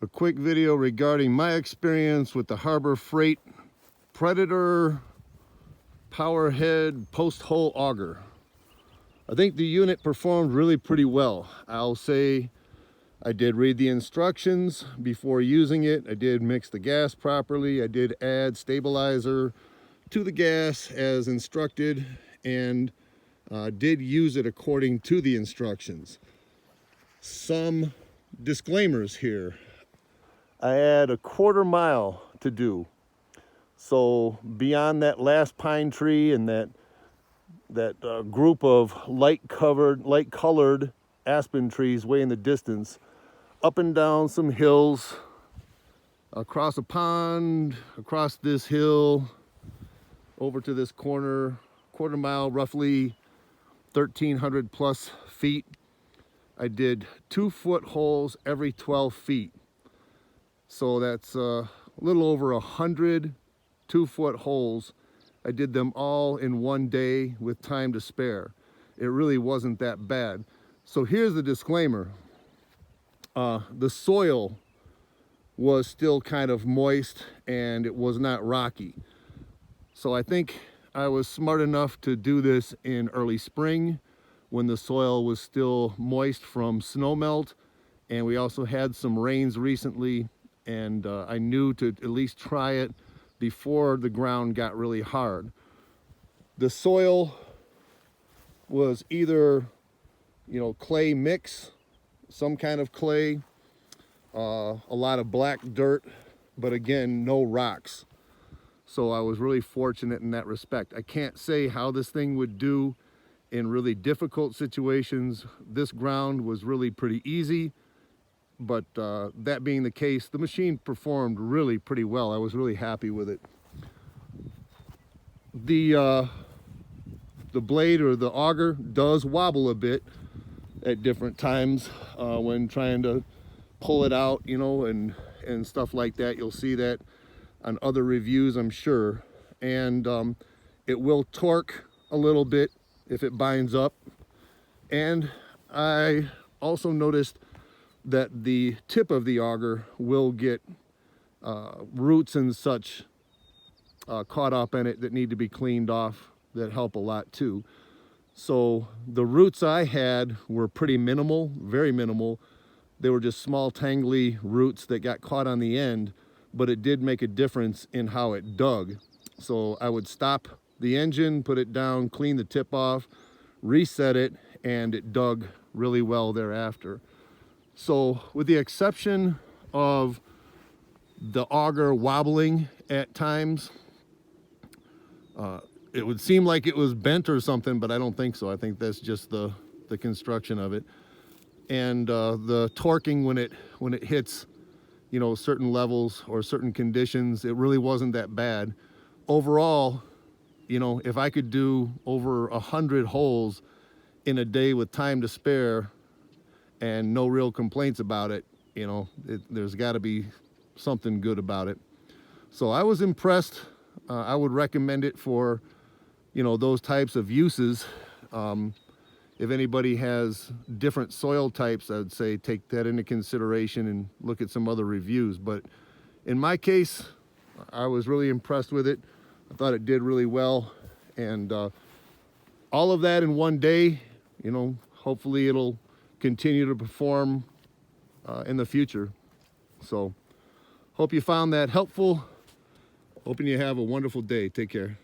A quick video regarding my experience with the Harbor Freight Predator Power Head Post Hole Auger. I think the unit performed really pretty well. I'll say I did read the instructions before using it. I did mix the gas properly. I did add stabilizer to the gas as instructed, and did use it according to the instructions. Some disclaimers here. I had a 1/4 mile to do. So beyond that last pine tree and that group of light colored aspen trees way in the distance, up and down some hills, across a pond, across this hill, over to this corner, 1/4 mile, roughly 1,300 plus feet. I did 2-foot holes every 12 feet. So that's a little over 100 2-foot holes. I did them all in one day with time to spare. It really wasn't that bad. So here's the disclaimer. The soil was still kind of moist and it was not rocky. So I think I was smart enough to do this in early spring when the soil was still moist from snow melt, and we also had some rains recently, and I knew to at least try it before the ground got really hard. The soil was either, clay mix, some kind of clay, a lot of black dirt, but again, no rocks. So I was really fortunate in that respect. I can't say how this thing would do in really difficult situations. This ground was really pretty easy, but that being the case, the machine performed really pretty well. I was really happy with it. The blade or the auger does wobble a bit at different times when trying to pull it out, and stuff like that. You'll see that on other reviews, I'm sure. And it will torque a little bit if it binds up. And I also noticed that the tip of the auger will get roots and such caught up in it that need to be cleaned off, that help a lot too. So the roots I had were pretty minimal, very minimal. They were just small tangly roots that got caught on the end, but it did make a difference in how it dug. So I would stop the engine, put it down, clean the tip off, reset it, and it dug really well thereafter. So with the exception of the auger wobbling at times, it would seem like it was bent or something, but I don't think so. I think that's just the construction of it. And the torquing when it hits, certain levels or certain conditions, it really wasn't that bad. Overall, if I could do over 100 holes in a day with time to spare and no real complaints about it, there's got to be something good about it. So I was impressed. I would recommend it for, those types of uses. If anybody has different soil types, I'd say take that into consideration and look at some other reviews. But in my case, I was really impressed with it. I thought it did really well. And all of that in one day, hopefully it'll continue to perform in the future. So hope you found that helpful. Hoping you have a wonderful day. Take care.